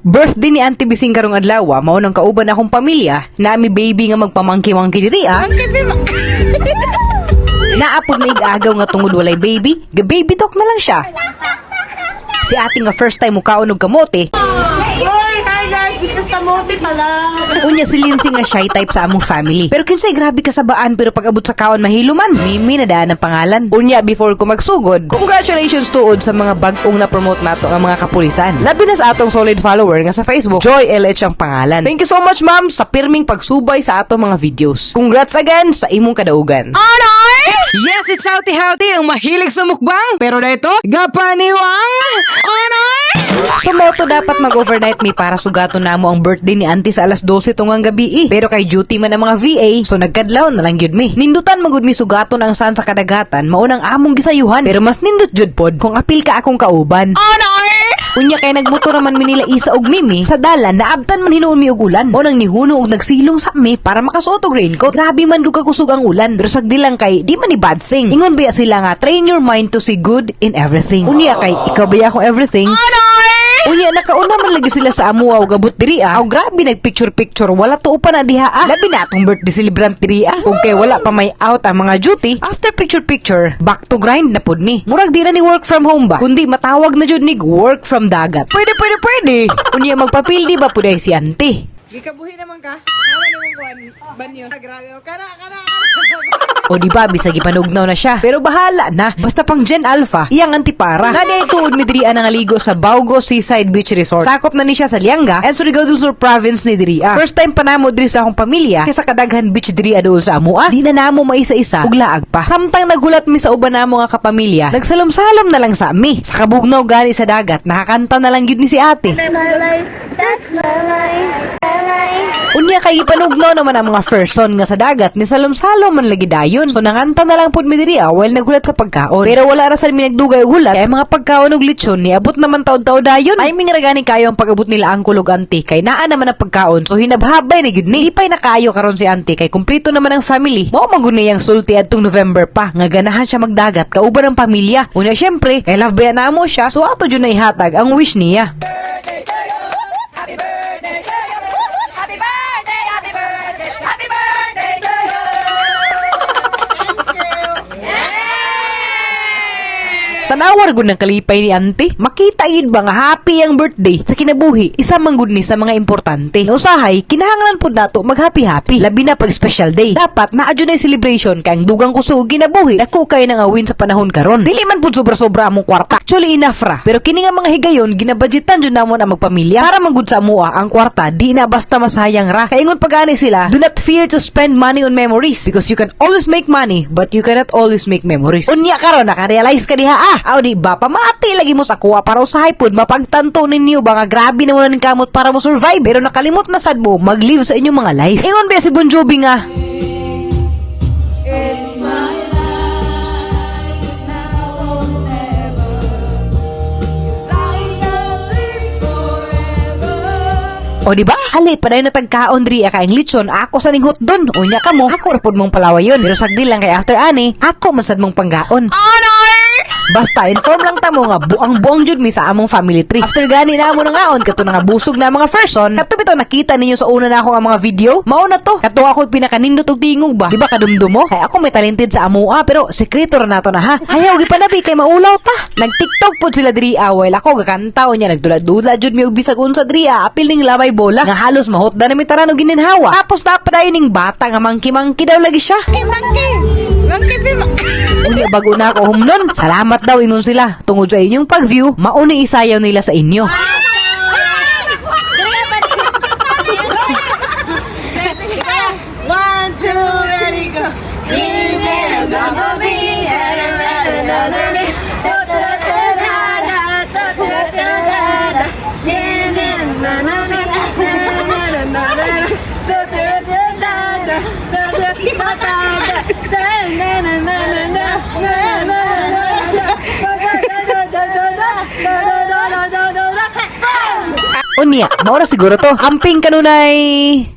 Birthday ni Auntie Bising karong adlaw, mao nang kauban akong pamilya, na mi baby nga magpamangki-mangki diri Naapod na igagaw nga tungod walay baby, ga-baby talk na lang siya. Si ate nga first time mukaon og kamote. Hi guys, business kamote pala. Unya si Lindsay nga shy type sa among family. Pero kinsay grabe kasabaan pero pag abot sa kaon mahilo man. Mimi na daan ang pangalan. Unya before ko magsugod, congratulations tuod sa mga bag-ong na promote nato ang mga kapulisan. Labi na sa atong solid follower nga sa Facebook, Joy LH ang pangalan. Thank you so much ma'am sa pirming pagsubay sa atong mga videos. Congrats again sa imong kadaugan. Yes, it's Houty Houty, ang mahilig sa mukbang. Pero na ito, gapaniwang So moto dapat mag-overnight me para sugaton namo ang birthday ni auntie sa alas 12 tungang gabi Pero kay duty man ang mga VA, so nagkadlaw na lang yun mi. Nindutan magud mi sugaton ang san sa kadagatan, maunang among gisayuhan. Pero mas nindot jud pod kung apil ka akong kauban. Unya kay nagmotor naman mi nila Isa og Mimi sa dalan naabtan man hinuon mi og ulan. Mo nang nihuno og nagsilong sa mi para makasuot og raincoat. Grabe man dugag kusog ang ulan, pero sagdi lang kay di man ni bad thing. Ingon biya sila nga train your mind to see good in everything. Unya kay ikaw biya akong everything. Unya nakauna man lagi sila sa amuwa og abot diri Aw grabe nagpicture wala tuo pa na diha Labi na atong birthday celebrant diri Kung kay wala pa may out ang mga duty, after picture back to grind na pud ni. Murag di na ni work from home ba, kundi matawag na jud ni work from dagat. Pwede. Unya magpapildi ba pud ay si auntie. Gikabuhi naman ka. Naman naman kuan. Banyo. Grabe. Kana. O di ba bisag ipanugnaw na siya. Pero bahala na. Basta pang Gen Alpha, iyang antipara. Nadi tuod mi diri nga ligo sa Baugo Seaside Beach Resort. Sakop na ni siya sa Lianga and Surigao del Sur province ni diri. First time pa namo diri sa akong pamilya kaysa kadaghan beach diri adol sa amua. Di na namo maisa-isa ug laag pa. Samtang nagulat mi sa uban namo nga kapamilya, nagsalom-salom na lang sa mi. Sa kabugnaw gani sa dagat, nakakanta na lang gyud ni si ate. Unya kay ipanugnaw naman ang mga person nga sa dagat ni salom-salom man lagi dayon. So nanganta na lang pud mi diri while nagulat sa pagkaon. Pero wala ra sa mi nagdugay og hulat kay mga pagkaon og lechon ni abot naman taud-taud dayon. Ay mingragani kayo ang pag-abot nila ang kulog auntie kay naa naman ang pagkaon. So hinabhabay na gyud ni. Ipay na kayo karon si auntie kay kumpleto naman ang family. Mao maguni yang sulti adtong November pa nga ganahan siya magdagat kauban ang pamilya. Unya syempre kay love ba namo siya so ato jud na ihatag ang wish niya. Tanawar gud ng kalipay ni auntie. Makita yun ba nga happy ang birthday sa kinabuhi. Isa man gud ni sa mga importante. Usahay, kinahanglan pud nato mag-happy-happy. Labi na pag special day. Dapat naadyo na celebration kay ang dugang kusog ginabuhi. Dako kay nang awin sa panahon karon. Dili man pud sobra-sobra among kwarta. Actually enough ra. Pero kini nga mga higayon ginabudgetan jud namon ang magpamilya para magud sa amuha ang kwarta di na basta masayang ra. Kay ingon pagani sila, do not fear to spend money on memories because you can always make money but you cannot always make memories. Unya karon naka-realize ka diha Aw di ba pamati lagi mo sa kuha para usahay pud mapagtanto ninyo ba nga grabe na mo ning kamot para mo survive pero nakalimot na sad mo mag-live sa inyong mga life. Ingon ba si Bon Jovi nga It's my life now or never. 'Cause I will live forever. o di ba? Hali paday na tagkaon diri ka ang lechon ako sa ning hotdon. Unya ka mo ako ra pud mong palawayon pero sagdi lang kay after ani ako masad mong panggaon. Basta inform lang tamo nga buang-buang jud mi sa among family tree. After gani na mo nangaon kato nga busog na mga person. Kato bitaw nakita ninyo sa una na ako nga mga video. Mao na to. Kato ako pinakanindot og tingog ba? Di ba kadumdum mo? Ay ako may talented sa amua pero sekreto ra nato na ha. Hayaw gipanabi kay maulaw ta. Nag-TikTok pod sila diri away. Ako gakantaw niya nagdula-dula jud mi og bisag unsa diri apil ning labay bola nga halos mahotda na mi tanan og gininhawa. Tapos dapat dayon ning bata nga mangki-mangki daw lagi siya. Unya bago na ako humnon. Salamat daw ingon sila. Tungod sa inyong pag-view, mauni isayaw nila sa inyo. One, two, ready, go. Easy, bumblebee, Unya, maura siguro to. Amping kanunay.